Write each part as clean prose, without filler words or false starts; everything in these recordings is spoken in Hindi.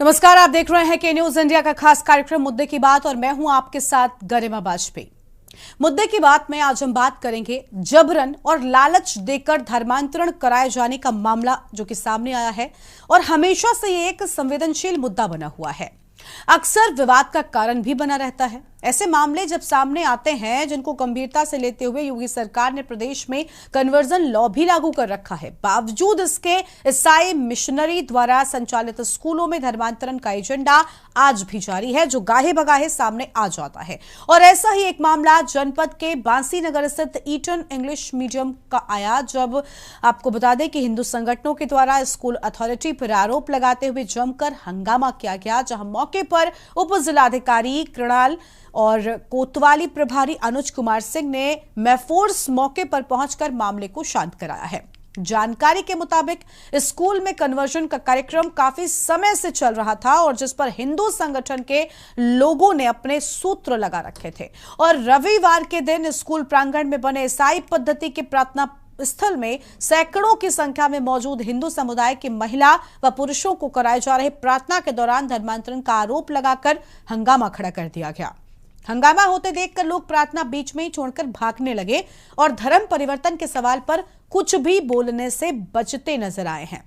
नमस्कार, आप देख रहे हैं के न्यूज इंडिया का खास कार्यक्रम मुद्दे की बात और मैं हूं आपके साथ गरिमा वाजपेयी। मुद्दे की बात में आज हम बात करेंगे जबरन और लालच देकर धर्मांतरण कराए जाने का मामला जो कि सामने आया है और हमेशा से ये एक संवेदनशील मुद्दा बना हुआ है, अक्सर विवाद का कारण भी बना रहता है। ऐसे मामले जब सामने आते हैं जिनको गंभीरता से लेते हुए योगी सरकार ने प्रदेश में कन्वर्जन लॉ भी लागू कर रखा है। बावजूद इसके ईसाई मिशनरी द्वारा संचालित स्कूलों में धर्मांतरण का एजेंडा आज भी जारी है, जो गाहे बगाहे सामने आ जाता है। और ऐसा ही एक मामला जनपद के बांसी नगर स्थित ईटन इंग्लिश मीडियम का आया, जब आपको बता दें कि हिंदू संगठनों के द्वारा स्कूल अथॉरिटी पर आरोप लगाते हुए जमकर हंगामा किया गया, जहां मौके पर उप जिलाधिकारी कृणाल और कोतवाली प्रभारी अनुज कुमार सिंह ने मैफोर्स मौके पर पहुंचकर मामले को शांत कराया है। जानकारी के मुताबिक स्कूल में कन्वर्जन का कार्यक्रम काफी समय से चल रहा था और जिस पर हिंदू संगठन के लोगों ने अपने सूत्र लगा रखे थे और रविवार के दिन स्कूल प्रांगण में बने ईसाई पद्धति के प्रार्थना स्थल में सैकड़ों की संख्या में मौजूद हिंदू समुदाय की महिला व पुरुषों को कराए जा रहे प्रार्थना के दौरान धर्मांतरण का आरोप लगाकर हंगामा खड़ा कर दिया गया। हंगामा होते देखकर लोग प्रार्थना बीच में ही छोड़कर भागने लगे और धर्म परिवर्तन के सवाल पर कुछ भी बोलने से बचते नजर आए हैं।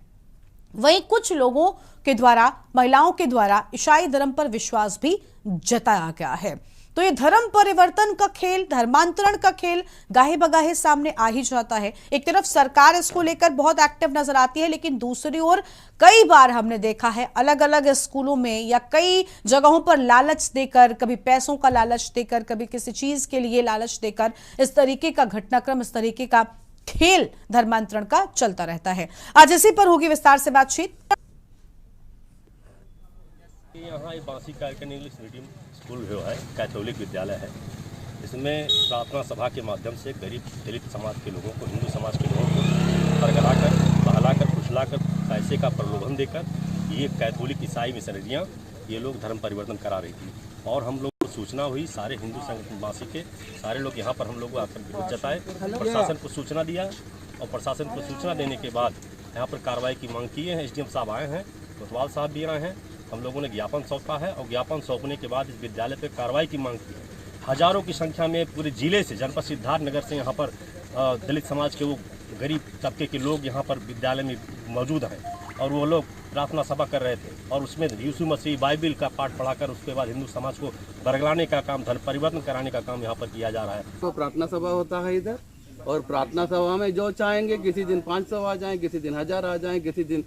वहीं कुछ लोगों के द्वारा महिलाओं के द्वारा ईसाई धर्म पर विश्वास भी जताया गया है। तो ये धर्म परिवर्तन का खेल, धर्मांतरण का खेल गाहे बगाहे सामने आ ही जाता है। एक तरफ सरकार इसको लेकर बहुत एक्टिव नजर आती है, लेकिन दूसरी ओर कई बार हमने देखा है अलग अलग स्कूलों में या कई जगहों पर लालच देकर, कभी पैसों का लालच देकर, कभी किसी चीज के लिए लालच देकर इस तरीके का घटनाक्रम, इस तरीके का खेल धर्मांतरण का चलता रहता है। आज इसी पर होगी विस्तार से बातचीत। यहाँ एक बांसी कार्यक्रम इंग्लिश मीडियम स्कूल जो है कैथोलिक विद्यालय है। इसमें प्रार्थना सभा के माध्यम से गरीब दलित समाज के लोगों को, हिंदू समाज के लोगों को परगलाकर, बहलाकर, फुसलाकर, पैसे का प्रलोभन देकर ये कैथोलिक ईसाई मिशनरियाँ ये लोग धर्म परिवर्तन करा रही थी। और हम लोग को सूचना हुई, सारे हिंदू संगठन बांसी के सारे लोग यहाँ पर हम लोग आकर विरोध जताए, प्रशासन को सूचना दिया और प्रशासन को सूचना देने के बाद यहाँ पर कार्रवाई की मांग की है। SDM साहब आए हैं, कोतवाल साहब भी आए हैं, हम लोगों ने ज्ञापन सौंपा है और ज्ञापन सौंपने के बाद इस विद्यालय पर कार्रवाई की मांग की है। हजारों की संख्या में पूरे जिले से, जनपद सिद्धार्थ नगर से यहाँ पर दलित समाज के वो गरीब तबके के लोग यहाँ पर विद्यालय में मौजूद हैं और वो लोग प्रार्थना सभा कर रहे थे और उसमें यीशु मसीह बाइबिल का पाठ पढ़ाकर उसके बाद हिंदू समाज को बरगलाने का काम, धर्म परिवर्तन कराने का काम यहाँ पर किया जा रहा है। तो प्रार्थना सभा होता है इधर, और प्रार्थना सभा में जो चाहेंगे, किसी दिन 500 आ जाएं, किसी दिन 1000 आ जाएं, किसी दिन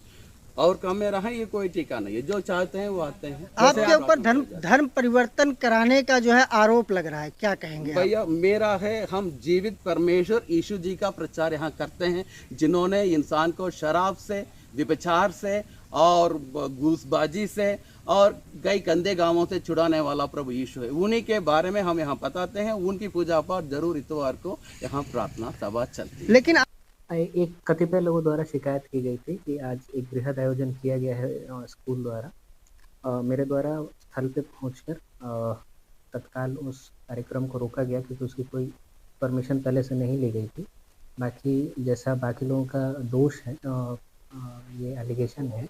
और कम में रहें, ये कोई टीका नहीं है। जो चाहते हैं वो आते हैं। आपके ऊपर धर्म परिवर्तन कराने का जो है आरोप लग रहा है, क्या कहेंगे भैया? मेरा है, हम जीवित परमेश्वर यीशु जी का प्रचार यहाँ करते हैं, जिन्होंने इंसान को शराब से, विपचार से और घूसबाजी से और कई गंदे गांवों से छुड़ाने वाला प्रभु यीशु है। उन्हीं के बारे में हम यहाँ बताते हैं। उनकी पूजा पाठ जरूर इतवार को यहाँ प्रार्थना सभा चलती है। लेकिन एक कतिपय लोगों द्वारा शिकायत की गई थी कि आज एक बृहद आयोजन किया गया है स्कूल द्वारा। मेरे द्वारा स्थल पे पहुंचकर तत्काल उस कार्यक्रम को रोका गया क्योंकि उसकी कोई परमिशन पहले से नहीं ली गई थी। बाकी जैसा बाकी लोगों का दोष है, ये एलिगेशन है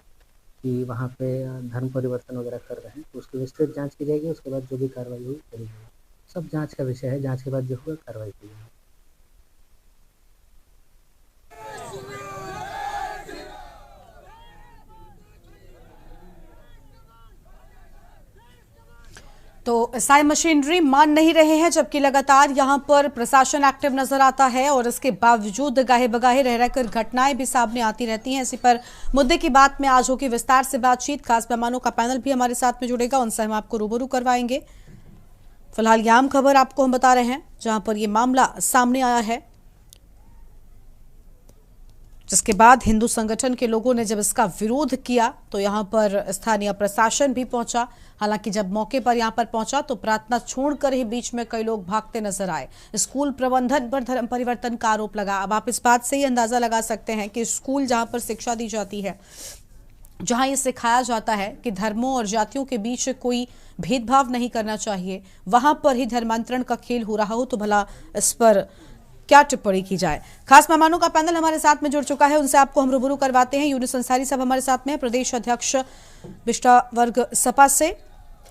कि वहाँ पे धर्म परिवर्तन वगैरह कर रहे हैं, तो उसकी विस्तृत जाँच की जाएगी। उसके बाद जो भी कार्रवाई हुई करी जाएगी। सब जाँच का विषय है, जाँच के बाद जो हुआ कार्रवाई की जाएगी। तो ईसाई मशीनरी मान नहीं रहे हैं, जबकि लगातार यहां पर प्रशासन एक्टिव नजर आता है और इसके बावजूद गाहे बगाहे रह रहकर घटनाएं भी सामने आती रहती हैं। इसी पर मुद्दे की बात में आज होगी विस्तार से बातचीत। खास मेहमानों का पैनल भी हमारे साथ में जुड़ेगा, उनसे हम आपको रूबरू करवाएंगे। फिलहाल ये आम खबर आपको हम बता रहे हैं जहां पर यह मामला सामने आया है, जिसके बाद हिंदू संगठन के लोगों ने जब इसका विरोध किया तो यहां पर स्थानीय प्रशासन भी पहुंचा। हालांकि जब मौके पर यहां पर पहुंचा तो प्रार्थना छोड़कर ही बीच में कई लोग भागते नजर आए। स्कूल प्रबंधन पर धर्म परिवर्तन का आरोप लगा। अब आप इस बात से ही अंदाजा लगा सकते हैं कि स्कूल जहां पर शिक्षा दी जाती है, जहां ये सिखाया जाता है कि धर्मों और जातियों के बीच कोई भेदभाव नहीं करना चाहिए, वहां पर ही धर्मांतरण का खेल हो रहा हो, तो भला इस पर क्या टिप्पणी की जाए। खास मेहमानों का पैनल हमारे साथ में जुड़ चुका है, उनसे आपको हम रूबरू करवाते हैं। यूनुस अंसारी साहब हमारे साथ में, प्रदेश अध्यक्ष बिष्टा वर्ग सपा से,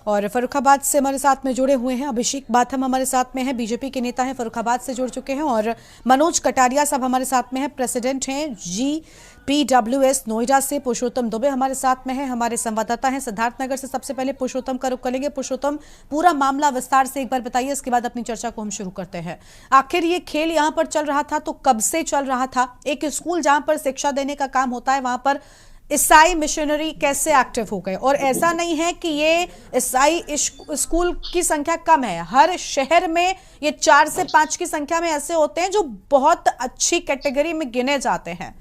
और फर्रुखाबाद से हमारे साथ में जुड़े हुए हैं अभिषेक बाथम हमारे साथ में है, बीजेपी के नेता हैं, फर्रुखाबाद से जुड़ चुके हैं। और मनोज कटारिया साहब हमारे साथ में है, प्रेसिडेंट हैं GPWS नोएडा से। पुरुषोत्तम दुबे हमारे साथ में है, हमारे संवाददाता हैं सिद्धार्थनगर से। सबसे पहले पुरुषोत्तम का रुख करेंगे। पुरुषोत्तम, पूरा मामला विस्तार से एक बार बताइए, इसके बाद अपनी चर्चा को हम शुरू करते हैं। आखिर ये खेल यहाँ पर चल रहा था तो कब से चल रहा था? एक स्कूल जहां पर शिक्षा देने का काम होता है, वहां पर ईसाई मिशनरी कैसे एक्टिव हो गए? और ऐसा नहीं है कि ये ईसाई स्कूल की संख्या कम है, हर शहर में ये 4 से 5 की संख्या में ऐसे होते हैं जो बहुत अच्छी कैटेगरी में गिने जाते हैं।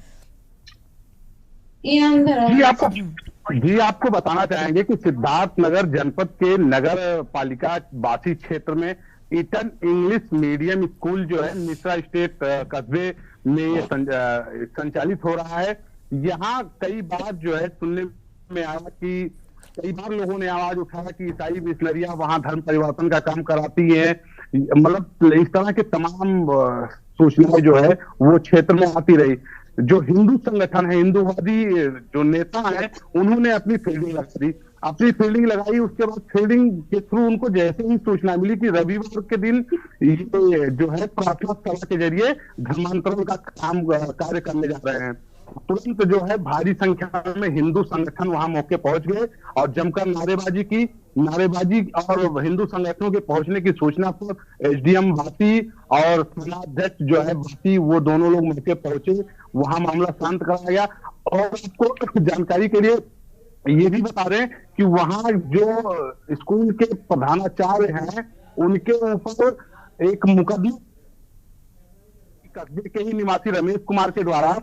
जी आपको बताना चाहेंगे कि सिद्धार्थनगर जनपद के नगर पालिका बासी क्षेत्र में ईटन इंग्लिश मीडियम स्कूल जो है मिश्रा स्टेट कस्बे में संचालित हो रहा है। यहाँ कई बार जो है सुनने में आया कि कई बार लोगों ने आवाज उठाया कि ईसाई मिशनरियां वहां धर्म परिवर्तन का काम कराती है। मतलब इस तरह के तमाम सूचनाएं जो है वो क्षेत्र में आती रही। जो हिंदू संगठन है, हिंदूवादी जो नेता है, उन्होंने अपनी फील्डिंग लगा दी। उसके बाद फील्डिंग के थ्रू उनको जैसे ही सूचना मिली कि रविवार के दिन ये जो है प्रार्थना सभा के जरिए धर्मांतरण का कार्य करने जा रहे हैं, तुरंत जो है भारी संख्या में हिंदू संगठन वहां मौके पहुंच गए और जमकर नारेबाजी और हिंदू संगठनों के पहुंचने की सूचना पर SDM बासी और सेनाध्यक्ष जो है बासी, वो दोनों लोग मौके पहुंचे, वहां मामला शांत कराया गया। और आपको जानकारी के लिए ये भी बता रहे हैं कि वहां जो स्कूल के प्रधानाचार्य हैं, उनके ऊपर एक मुकदमा कस्बे के ही निवासी रमेश कुमार के द्वारा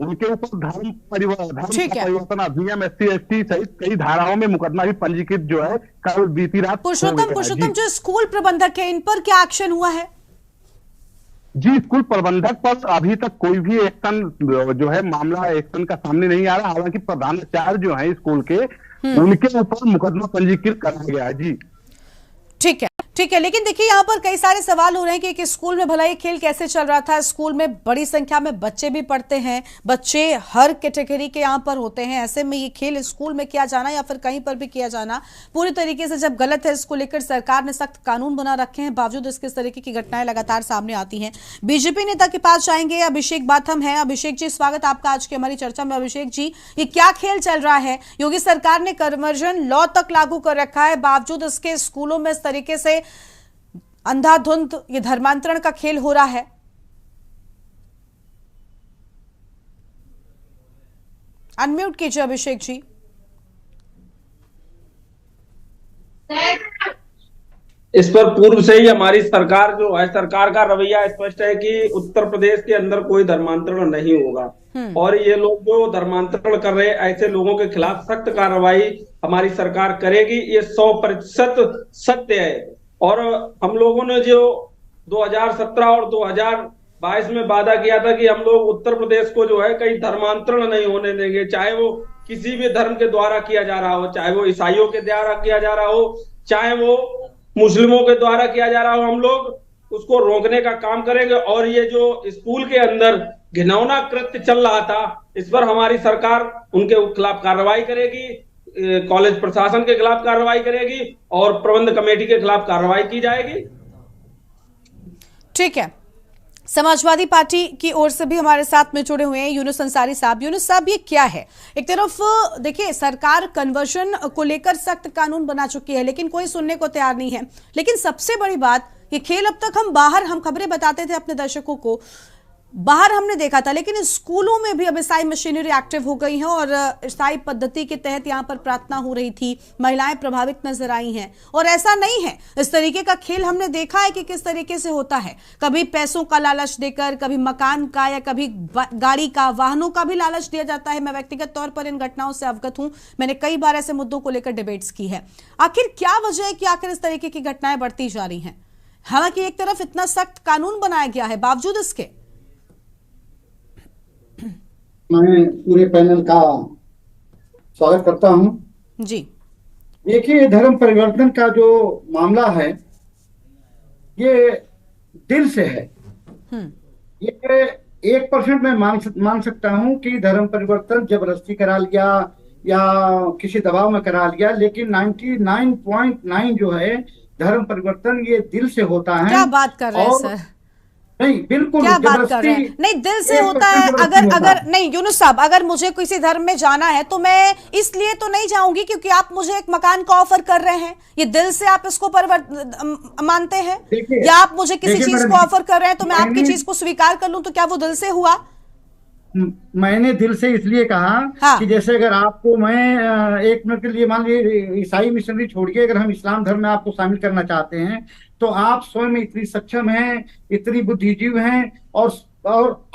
उनके ऊपर धर्म परिवर्तन अधिनियम SC/ST सहित कई धाराओं में मुकदमा भी पंजीकृत जो है कल बीती रात। पुरुषोत्तम, जो स्कूल प्रबंधक है, इन पर क्या एक्शन हुआ है? जी, स्कूल प्रबंधक पर अभी तक कोई भी एक्शन जो है मामला एक्शन का सामने नहीं आ रहा। हालांकि प्रधानाचार्य जो है स्कूल के, उनके ऊपर मुकदमा पंजीकृत कराया गया है। जी ठीक है, लेकिन देखिए यहाँ पर कई सारे सवाल हो रहे हैं कि स्कूल में भला ये खेल कैसे चल रहा था। स्कूल में बड़ी संख्या में बच्चे भी पढ़ते हैं, बच्चे हर कैटेगरी के यहाँ पर होते हैं। ऐसे में ये खेल स्कूल में किया जाना या फिर कहीं पर भी किया जाना पूरी तरीके से जब गलत है, इसको लेकर सरकार ने सख्त कानून बना रखे हैं, बावजूद इसके तरीके की घटनाएं लगातार सामने आती हैं। बीजेपी नेता के पास जाएंगे, अभिषेक बाथम है। अभिषेक जी, स्वागत आपका आज की हमारी चर्चा में। अभिषेक जी, ये क्या खेल चल रहा है? योगी सरकार ने कन्वर्जन लॉ तक लागू कर रखा है, बावजूद इसके स्कूलों में इस तरीके से अंधाधुंध ये धर्मांतरण का खेल हो रहा है। अनम्यूट कीजिए अभिषेक जी। इस पर पूर्व से ही हमारी सरकार जो है, सरकार का रवैया स्पष्ट है कि उत्तर प्रदेश के अंदर कोई धर्मांतरण नहीं होगा, और ये लोग जो धर्मांतरण कर रहे हैं, ऐसे लोगों के खिलाफ सख्त कार्रवाई हमारी सरकार करेगी। ये 100% सत्य है। और हम लोगों ने जो 2017 और 2022 में वादा किया था कि हम लोग उत्तर प्रदेश को जो है कहीं धर्मांतरण नहीं होने देंगे, चाहे वो किसी भी धर्म के द्वारा किया जा रहा हो, चाहे वो ईसाइयों के द्वारा किया जा रहा हो, चाहे वो मुस्लिमों के द्वारा किया जा रहा हो, हम लोग उसको रोकने का काम करेंगे। और ये जो स्कूल के अंदर घिनौना कृत्य चल रहा था, इस पर हमारी सरकार उनके खिलाफ कार्रवाई करेगी, कॉलेज प्रशासन के खिलाफ कार्रवाई करेगी और प्रबंध कमेटी के खिलाफ कार्रवाई की जाएगी। ठीक है, समाजवादी पार्टी की ओर से भी हमारे साथ में जुड़े हुए हैं यूनुस अंसारी साहब। यूनुस साहब, ये क्या है? एक तरफ देखिए सरकार कन्वर्जन को लेकर सख्त कानून बना चुकी है, लेकिन कोई सुनने को तैयार नहीं है। लेकिन सबसे बड़ी बात, ये खेल अब तक हम खबरें बताते थे अपने दर्शकों को, बाहर हमने देखा था, लेकिन स्कूलों में भी अब ईसाई मशीनरी एक्टिव हो गई है और ईसाई पद्धति के तहत यहाँ पर प्रार्थना हो रही थी, महिलाएं प्रभावित नजर आई हैं। और ऐसा नहीं है, इस तरीके का खेल हमने देखा है कि किस तरीके से होता है, कभी पैसों का लालच देकर, कभी मकान का या कभी गाड़ी का, वाहनों का भी लालच दिया जाता है। मैं व्यक्तिगत तौर पर इन घटनाओं से अवगत हूं, मैंने कई बार ऐसे मुद्दों को लेकर डिबेट्स की है। आखिर क्या वजह है कि आखिर इस तरीके की घटनाएं बढ़ती जा रही हैं? हालांकि एक तरफ इतना सख्त कानून बनाया गया है, बावजूद इसके। मैं पूरे पैनल का स्वागत करता हूं। जी देखिए, धर्म परिवर्तन का जो मामला है ये दिल से है। ये 1% मैं मान सकता हूँ कि धर्म परिवर्तन जबरदस्ती करा लिया या किसी दबाव में करा लिया, लेकिन 99.9 जो है धर्म परिवर्तन ये दिल से होता है। क्या बात कर रहे हैं और सर, नहीं, बिल्कुल क्या बात कर रहे हैं? नहीं, दिल से होता है। अगर नहीं यूनुस साहब, अगर मुझे किसी धर्म में जाना है तो मैं इसलिए तो नहीं जाऊंगी क्योंकि आप मुझे एक मकान का ऑफर कर रहे हैं, ये दिल से आप इसको मानते हैं, या आप मुझे किसी चीज को ऑफर कर रहे हैं तो मैं आपकी चीज को स्वीकार कर लूं, तो क्या वो दिल से हुआ? मैंने दिल से इसलिए कहा हाँ। कि जैसे अगर आपको मैं एक मिनट के लिए, मान लीजिए ईसाई मिशनरी छोड़िए, अगर हम इस्लाम धर्म में आपको शामिल करना चाहते हैं तो आप स्वयं इतनी सक्षम हैं, इतनी बुद्धिजीवी हैं, और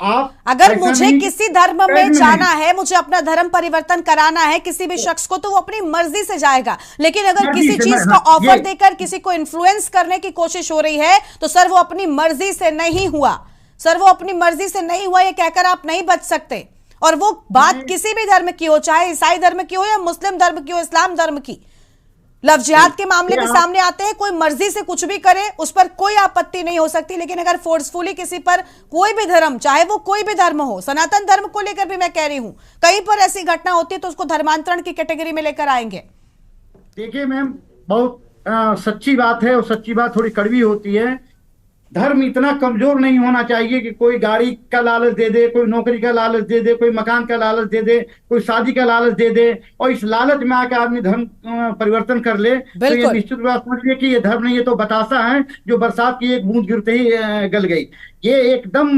आप अगर मुझे किसी धर्म में जाना है, मुझे अपना धर्म परिवर्तन कराना है किसी भी शख्स को, तो वो अपनी मर्जी से जाएगा। लेकिन अगर किसी चीज का ऑफर देकर किसी को इन्फ्लुएंस करने की कोशिश हो रही है तो सर वो अपनी मर्जी से नहीं हुआ, सर वो अपनी मर्जी से नहीं हुआ, ये कहकर आप नहीं बच सकते। और वो बात किसी भी धर्म की हो, चाहे ईसाई धर्म की हो या मुस्लिम धर्म की हो, इस्लाम धर्म की। लव जिहाद के मामले में सामने आते हैं, कोई मर्जी से कुछ भी करे उस पर कोई आपत्ति नहीं हो सकती, लेकिन अगर फोर्सफुली किसी पर कोई भी धर्म, चाहे वो कोई भी धर्म हो, सनातन धर्म को लेकर भी मैं कह रही हूं, कहीं पर ऐसी घटना होती है तो उसको धर्मांतरण की कैटेगरी में लेकर आएंगे। देखिए मैम, बहुत सच्ची बात है, और सच्ची बात थोड़ी कड़वी होती है। धर्म इतना कमजोर नहीं होना चाहिए कि कोई गाड़ी का लालच दे दे, कोई नौकरी का लालच दे दे, कोई मकान का लालच दे दे, कोई शादी का लालच दे दे, और इस लालच में आकर आदमी धर्म परिवर्तन कर ले, तो ये निश्चित बात समझिए कि ये धर्म नहीं, ये तो बतासा है जो बरसात की एक बूंद गिरते ही गल गई। ये एकदम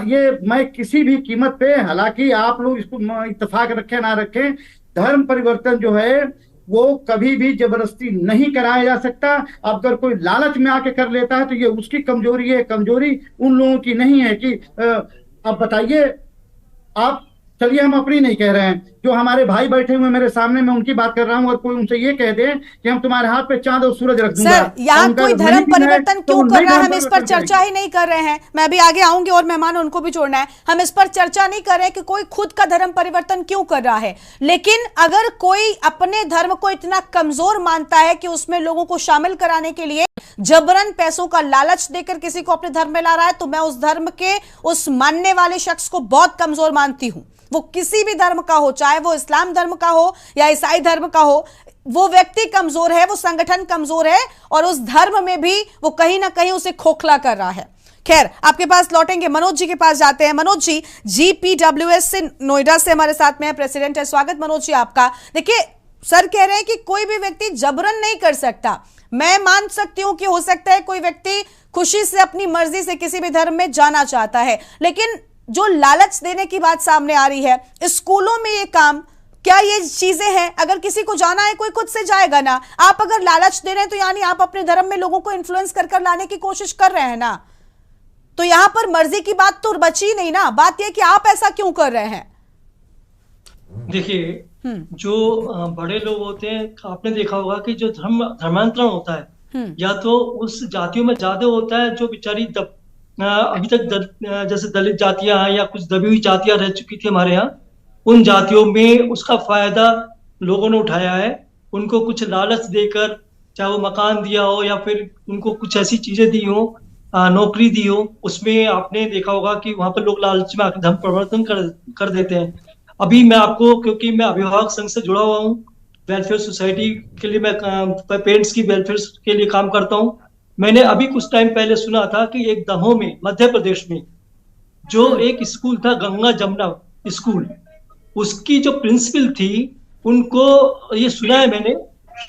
ये मैं किसी भी कीमत पे, हालांकि आप लोग इसको इत्तेफाक रखें ना रखें, धर्म परिवर्तन जो है वो कभी भी जबरदस्ती नहीं कराया जा सकता। अगर कोई लालच में आके कर लेता है तो ये उसकी कमजोरी है, कमजोरी उन लोगों की नहीं है कि अब बताइए आप, चलिए हम अपनी नहीं कह रहे हैं, जो हमारे भाई बैठे हुए मेरे सामने, मैं उनकी बात कर रहा हूं, और कोई उनसे ये कह दे कि हम तुम्हारे हाथ पे चांद और सूरज रख दूंगा, सर यहाँ कोई धर्म परिवर्तन क्यों कर रहा है, हम इस पर चर्चा ही नहीं कर रहे हैं। मैं अभी आगे आऊंगी और मेहमान उनको भी जोड़ना है, हम इस पर चर्चा नहीं कर रहे हैं कि कोई खुद का धर्म परिवर्तन क्यों कर रहा है। लेकिन अगर कोई अपने धर्म को इतना कमजोर मानता है कि उसमें लोगों को शामिल कराने के लिए जबरन पैसों का लालच देकर किसी को अपने धर्म में ला रहा है, तो मैं उस धर्म के उस मानने वाले शख्स को बहुत कमजोर मानती हूं। वो किसी भी धर्म का हो, चाहे वो इस्लाम धर्म का हो या ईसाई धर्म का हो, वो व्यक्ति कमजोर है, वो संगठन कमजोर है, और उस धर्म में भी वो कहीं ना कहीं उसे खोखला कर रहा है। खैर, आपके पास लौटेंगे, मनोज जी के पास जाते हैं। मनोज जी, GPWS से नोएडा से हमारे साथ में है, प्रेसिडेंट है। स्वागत मनोज जी आपका। देखिए, सर कह रहे हैं कि कोई भी व्यक्ति जबरन नहीं कर सकता। मैं मान सकती हूं कि हो सकता है कोई व्यक्ति खुशी से अपनी मर्जी से किसी भी धर्म में जाना चाहता है, लेकिन जो लालच देने की बात सामने आ रही है, स्कूलों में ये काम, क्या ये चीजें हैं? अगर किसी को जाना है, कोई खुद से जाएगा ना। आप अगर लालच दे रहे हैं तो यानी आप अपने धर्म में लोगों को इन्फ्लुएंस कर लाने की कोशिश कर रहे हैं ना। तो यहां पर मर्जी की बात तो बची नहीं ना। बात यह कि आप ऐसा क्यों कर रहे हैं? देखिए, जो बड़े लोग होते हैं, आपने देखा होगा कि जो धर्मांतरण होता है, या तो उस जातियों में ज्यादा होता है जो बेचारी अभी तक जैसे दलित जातियां हैं या कुछ दबी हुई जातियां रह चुकी थी हमारे यहाँ, उन जातियों में उसका फायदा लोगों ने उठाया है। उनको कुछ लालच देकर, चाहे वो मकान दिया हो या फिर उनको कुछ ऐसी चीजें दी हो, नौकरी दी हो, उसमें आपने देखा होगा कि वहां पर लोग लालच में आकर धर्म परिवर्तन कर देते हैं। अभी मैं आपको, क्योंकि मैं अभिभावक संघ से जुड़ा हुआ हूँ, वेलफेयर सोसाइटी के लिए मैं पेरेंट्स की वेलफेयर के लिए काम करता हूँ। मैंने अभी कुछ टाइम पहले सुना था कि एक दमोह में, मध्य प्रदेश में, जो एक स्कूल था, गंगा जमुना स्कूल, उसकी जो प्रिंसिपल थी, उनको ये सुना है मैंने,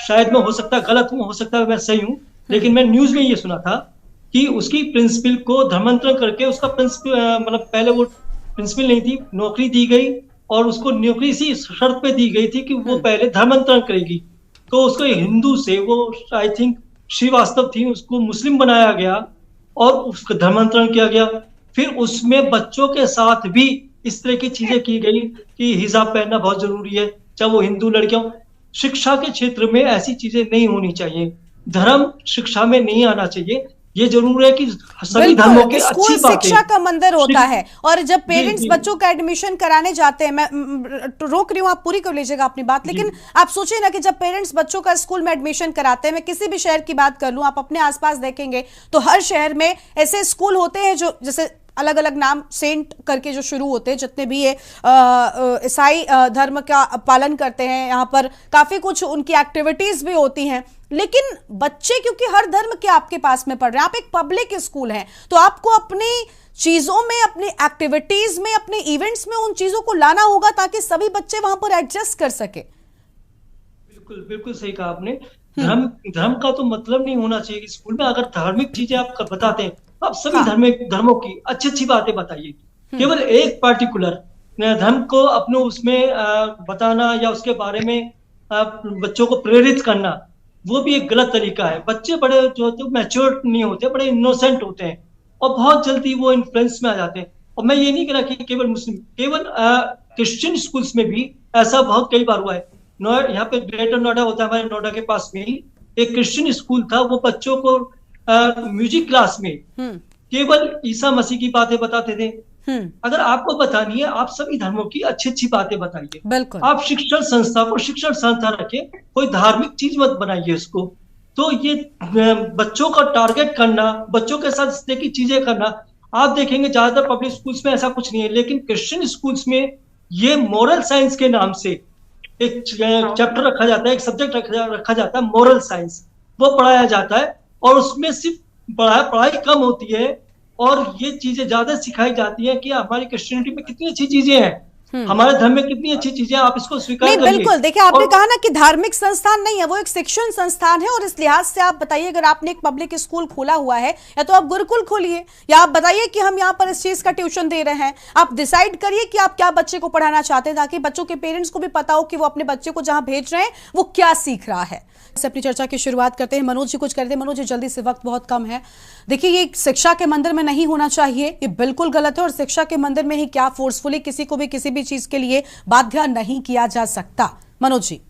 शायद मैं हो सकता गलत हूँ, हो सकता है मैं सही हूँ, लेकिन मैं न्यूज में ये सुना था कि उसकी प्रिंसिपल को धर्मांतरण करके, उसका प्रिंसिपल मतलब पहले वो प्रिंसिपल नहीं थी, नौकरी दी गई, और उसको नौकरी इसी शर्त पे दी गई थी कि वो पहले धर्मांतरण करेगी। तो उसको हिंदू से, वो आई थिंक श्रीवास्तव थी, उसको मुस्लिम बनाया गया और उसका धर्मांतरण किया गया। फिर उसमें बच्चों के साथ भी इस तरह की चीजें की गई कि हिजाब पहनना बहुत जरूरी है, चाहे वो हिंदू लड़कियों। शिक्षा के क्षेत्र में ऐसी चीजें नहीं होनी चाहिए, धर्म शिक्षा में नहीं आना चाहिए। ये जरूर है कि सभी धर्मों के स्कूल शिक्षा का मंदिर होता है, और जब पेरेंट्स बच्चों का एडमिशन कराने जाते हैं, मैं रोक रही हूँ, आप पूरी कर लीजिएगा अपनी बात, लेकिन आप सोचिए ना कि जब पेरेंट्स बच्चों का स्कूल में एडमिशन कराते हैं, मैं किसी भी शहर की बात कर लूं, आप अपने आसपास देखेंगे तो हर शहर में ऐसे स्कूल होते हैं जो, जैसे अलग अलग नाम सेंट करके जो शुरू होते हैं, जितने भी ये ईसाई धर्म का पालन करते हैं, यहाँ पर काफी कुछ उनकी एक्टिविटीज भी होती हैं। लेकिन बच्चे क्योंकि हर धर्म के आपके पास में पढ़ रहे हैं, आप एक पब्लिक स्कूल हैं, तो आपको अपनी चीजों में, अपनी एक्टिविटीज में, अपने इवेंट्स में उन चीजों को लाना होगा ताकि सभी बच्चे वहां पर एडजस्ट कर सके। बिल्कुल बिल्कुल सही कहा आपने। धर्म का तो मतलब नहीं होना चाहिए कि स्कूल में अगर धार्मिक चीजें आप बताते हैं तो आप सभी धर्मों की अच्छी अच्छी बातें बताइए। केवल एक पार्टिकुलर धर्म को अपने उसमें बताना या उसके बारे में बच्चों को प्रेरित करना, वो भी एक गलत तरीका है। बच्चे बड़े जो होते हैं मैच्योर नहीं होते, बड़े इनोसेंट होते हैं और बहुत जल्दी वो इन्फ्लुएंस में आ जाते हैं। और मैं ये नहीं कह रहा कि केवल मुस्लिम, केवल क्रिश्चियन स्कूल्स में भी ऐसा बहुत कई बार हुआ है। यहाँ पे ग्रेटर नोएडा होता है, हमारे नोएडा के पास में ही एक क्रिश्चियन स्कूल था। वो बच्चों को म्यूजिक क्लास में केवल ईसा मसीह की बातें बताते थे। अगर आपको बतानी है, आप सभी धर्मों की अच्छी अच्छी बातें बताइए। आप शिक्षण संस्था को शिक्षण संस्था रखे, कोई धार्मिक चीज मत बनाइए उसको। तो ये बच्चों का टारगेट करना, बच्चों के साथ इस तरह की चीजें करना, आप देखेंगे ज्यादातर पब्लिक स्कूल्स में ऐसा कुछ नहीं है। लेकिन क्रिश्चियन स्कूल्स में ये मोरल साइंस के नाम से एक चैप्टर रखा जाता है, एक सब्जेक्ट रखा जाता है मोरल साइंस, वो पढ़ाया जाता है और उसमें सिर्फ पढ़ाई कम होती है और ये चीजें ज्यादा सिखाई जाती है कि हमारी क्रिश्चियनिटी में कितनी अच्छी चीजें हैं, हमारे धर्म में कितनी अच्छी चीजें, आप इसको स्वीकार करिए। बिल्कुल, देखिए आपने कहा ना कि धार्मिक संस्थान नहीं है, वो एक शिक्षण संस्थान है। और इस लिहाज से आप बताइए, अगर आपने एक पब्लिक स्कूल खोला हुआ है या तो आप गुरुकुल खोलिए, या आप बताइए कि हम यहाँ पर इस चीज का ट्यूशन दे रहे हैं। आप डिसाइड करिए कि आप क्या बच्चे को पढ़ाना चाहते हैं, ताकि बच्चों के पेरेंट्स को भी पता हो कि वो अपने बच्चे को जहां भेज रहे हैं वो क्या सीख रहा है। से अपनी चर्चा की शुरुआत करते हैं। मनोज जी कुछ कहते हैं। मनोज जी जल्दी से, वक्त बहुत कम है। देखिए, ये शिक्षा के मंदिर में नहीं होना चाहिए, ये बिल्कुल गलत है। और शिक्षा के मंदिर में ही क्या फोर्सफुली किसी को भी किसी भी चीज के लिए बाध्य नहीं किया जा सकता। मनोज जी।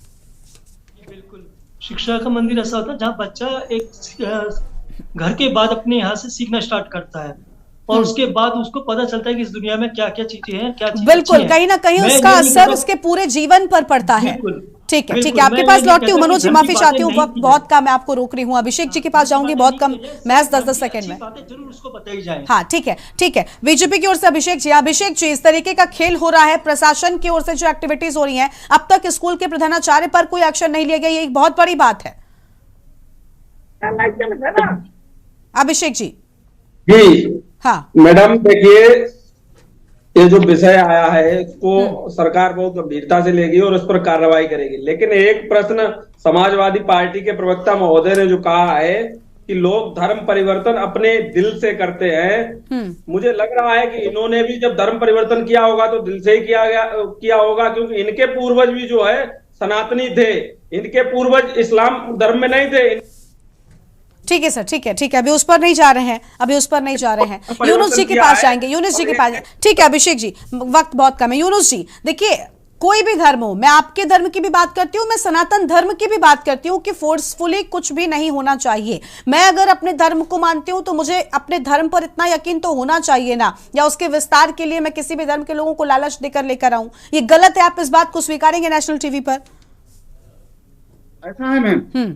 बिल्कुल, शिक्षा का मंदिर ऐसा होता है जहाँ बच्चा एक घर के बाद अपने यहाँ से सीखना स्टार्ट करता है और उसके बाद उसको पता चलता है कि इस दुनिया में क्या क्या चीजें हैं, क्या चीजें। बिल्कुल, कहीं ना कहीं उसका असर उसके पूरे जीवन पर पड़ता है। ठीक है, ठीक है, आपके पास लौटती हूँ मनोज जी, माफी चाहती हूँ, वक्त बहुत कम है, आपको रोक रही हूँ। अभिषेक जी के पास जाऊंगी, बहुत कम, महज 10-10 सेकंड में। जरूर उसको बताई जाए। हाँ, ठीक है, ठीक है। बीजेपी की ओर से अभिषेक जी। अभिषेक जी, इस तरीके का खेल हो रहा है, प्रशासन की ओर से जो एक्टिविटीज हो रही हैं, अब तक स्कूल के प्रधानाचार्य पर कोई एक्शन नहीं लिया गया, ये एक बहुत बड़ी बात है। अभिषेक जी। जी हाँ मैडम, देखिए ये जो विषय आया है इसको सरकार बहुत गंभीरता से लेगी और उस पर कार्रवाई करेगी। लेकिन एक प्रश्न समाजवादी पार्टी के प्रवक्ता महोदय ने जो कहा है कि लोग धर्म परिवर्तन अपने दिल से करते हैं, मुझे लग रहा है कि इन्होंने भी जब धर्म परिवर्तन किया होगा तो दिल से ही किया होगा, क्योंकि इनके पूर्वज भी जो है सनातनी थे, इनके पूर्वज इस्लाम धर्म में नहीं थे। ठीक है सर, ठीक है, ठीक है, अभी उस पर नहीं जा रहे हैं, अभी उस पर नहीं जा रहे हैं। यूनुस जी के पास जाएंगे, यूनुस जी के पास। ठीक है अभिषेक जी, वक्त बहुत कम है। यूनुस जी, देखिए कोई भी धर्म हो, मैं आपके धर्म की भी बात करती हूँ, मैं सनातन धर्म की भी बात करती हूँ कि फोर्सफुली कुछ भी नहीं होना चाहिए। मैं अगर अपने धर्म को मानती हूँ तो मुझे अपने धर्म पर इतना यकीन तो होना चाहिए ना, या उसके विस्तार के लिए मैं किसी भी धर्म के लोगों को लालच देकर लेकर आऊं। ये गलत है, आप इस बात को स्वीकारेंगे नेशनल टीवी पर? ऐसा है मैम,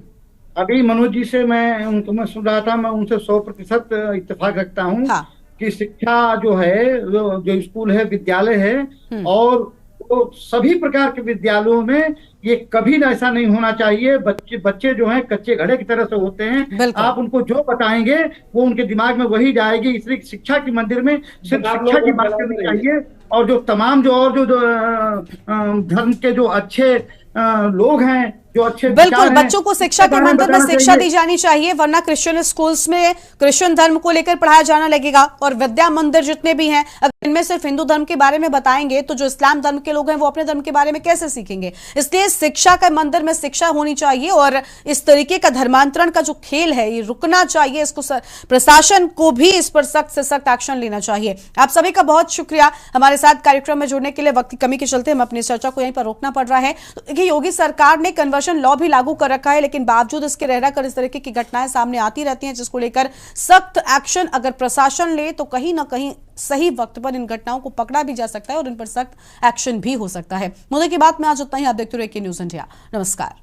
अभी मनोज जी से मैं सुन रहा था, मैं उनसे 100% इत्तेफाक रखता हूँ। हाँ। कि शिक्षा जो है, जो स्कूल है, विद्यालय है, और तो सभी प्रकार के विद्यालयों में ये कभी ऐसा नहीं होना चाहिए। बच्चे जो हैं कच्चे घड़े की तरह से होते हैं, आप उनको जो बताएंगे वो उनके दिमाग में वही जाएगी। इसलिए शिक्षा के मंदिर में सिर्फ शिक्षा की बात करनी चाहिए, और जो तमाम जो धर्म के जो अच्छे लोग हैं, जो अच्छे बिल्कुल बच्चों को शिक्षा के मंदिर में शिक्षा दी जानी चाहिए, वरना क्रिश्चियन स्कूल्स में क्रिश्चियन धर्म को लेकर पढ़ाया जाना लगेगा। और विद्या मंदिर जितने भी हैं, अगर इनमें सिर्फ हिंदू धर्म के बारे में बताएंगे तो जो इस्लाम धर्म के लोग हैं वो अपने धर्म के बारे में कैसे सीखेंगे? इसलिए शिक्षा के मंदिर में शिक्षा होनी चाहिए, और इस तरीके का धर्मांतरण का जो खेल है ये रुकना चाहिए। इसको प्रशासन को भी इस पर सख्त से सख्त एक्शन लेना चाहिए। आप सभी का बहुत शुक्रिया हमारे साथ कार्यक्रम में जुड़ने के लिए। वक्त की कमी के चलते हम अपनी चर्चा को यहीं पर रोकना पड़ रहा है। तो देखिए, योगी सरकार ने कन्वर्शन लॉ भी लागू कर रखा है, लेकिन बावजूद इसके रह रहकर इस तरीके की घटनाएं सामने आती रहती हैं, जिसको लेकर सख्त एक्शन अगर प्रशासन ले तो कहीं ना कहीं सही वक्त पर इन घटनाओं को पकड़ा भी जा सकता है और इन पर सख्त एक्शन भी हो सकता है। मुद्दे की बात में आज उतना ही। आप देखते रहिए के न्यूज़ इंडिया। नमस्कार।